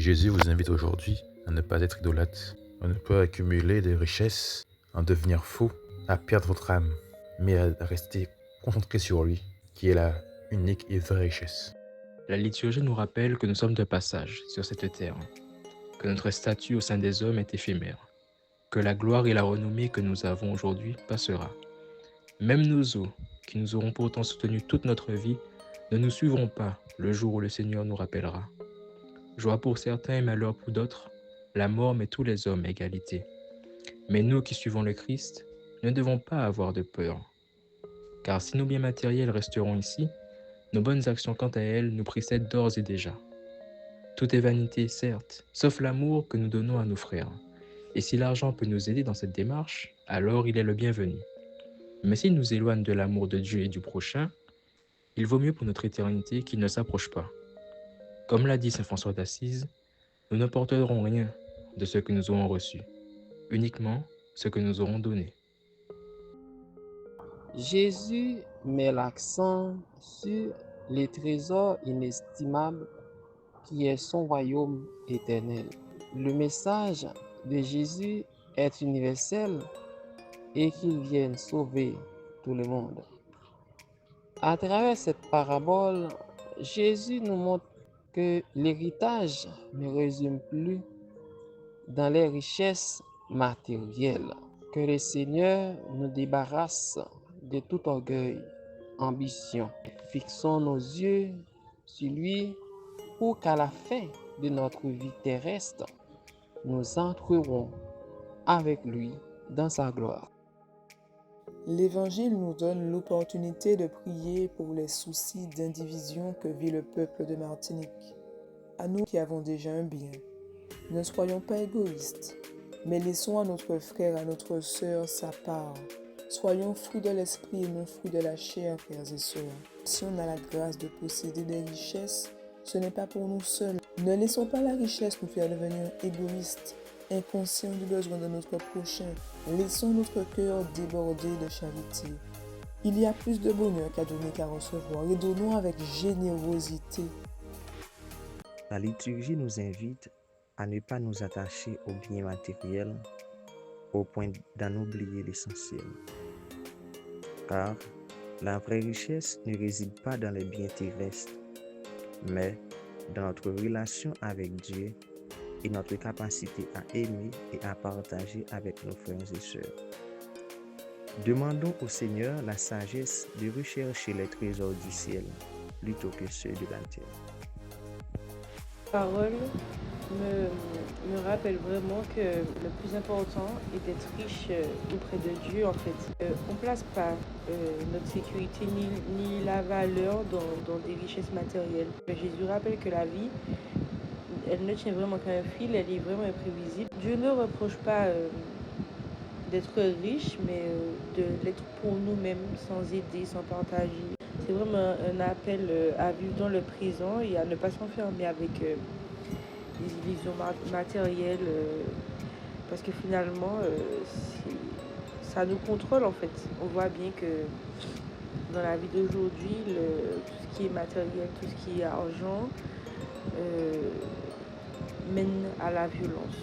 Jésus vous invite aujourd'hui à ne pas être idolâtre, à ne pas accumuler des richesses, à en devenir fou, à perdre votre âme, mais à rester concentré sur lui, qui est la unique et vraie richesse. La liturgie nous rappelle que nous sommes de passage sur cette terre, que notre statut au sein des hommes est éphémère, que la gloire et la renommée que nous avons aujourd'hui passera. Même nos os, qui nous auront pourtant soutenus toute notre vie, ne nous suivront pas le jour où le Seigneur nous rappellera. Joie pour certains et malheur pour d'autres, la mort met tous les hommes à égalité. Mais nous qui suivons le Christ, ne devons pas avoir de peur. Car si nos biens matériels resteront ici, nos bonnes actions quant à elles nous précèdent d'ores et déjà. Tout est vanité, certes, sauf l'amour que nous donnons à nos frères. Et si l'argent peut nous aider dans cette démarche, alors il est le bienvenu. Mais s'il nous éloigne de l'amour de Dieu et du prochain, il vaut mieux pour notre éternité qu'il ne s'approche pas. Comme l'a dit saint François d'Assise, nous ne porterons rien de ce que nous aurons reçu, uniquement ce que nous aurons donné. Jésus met l'accent sur les trésors inestimables qui est son royaume éternel. Le message de Jésus est universel et qu'il vienne sauver tout le monde. À travers cette parabole, Jésus nous montre que l'héritage ne résume plus dans les richesses matérielles, que le Seigneur nous débarrasse de tout orgueil, ambition. Fixons nos yeux sur lui pour qu'à la fin de notre vie terrestre, nous entrerons avec lui dans sa gloire. L'Évangile nous donne l'opportunité de prier pour les soucis d'indivision que vit le peuple de Martinique. À nous qui avons déjà un bien, ne soyons pas égoïstes, mais laissons à notre frère, à notre sœur sa part. Soyons fruits de l'esprit et non fruits de la chair, frères et sœurs. Si on a la grâce de posséder des richesses, ce n'est pas pour nous seuls. Ne laissons pas la richesse nous faire devenir égoïstes, inconscients du besoin de notre prochain. Laissons notre cœur déborder de charité. Il y a plus de bonheur qu'à donner qu'à recevoir, et donnons avec générosité. La liturgie nous invite à ne pas nous attacher aux biens matériels au point d'en oublier l'essentiel. Car la vraie richesse ne réside pas dans les biens terrestres, mais dans notre relation avec Dieu et notre capacité à aimer et à partager avec nos frères et sœurs. Demandons au Seigneur la sagesse de rechercher les trésors du ciel plutôt que ceux de la terre. La parole me rappelle vraiment que le plus important est d'être riche auprès de Dieu en fait. On ne place pas notre sécurité ni la valeur dans des richesses matérielles. Jésus rappelle que la vie, elle ne tient vraiment qu'à un fil, elle est vraiment imprévisible. Dieu ne reproche pas d'être riche, mais de l'être pour nous-mêmes, sans aider, sans partager. C'est vraiment un appel à vivre dans le présent et à ne pas s'enfermer avec des illusions matérielles, parce que finalement, ça nous contrôle en fait. On voit bien que dans la vie d'aujourd'hui, tout ce qui est matériel, tout ce qui est argent, mène à la violence.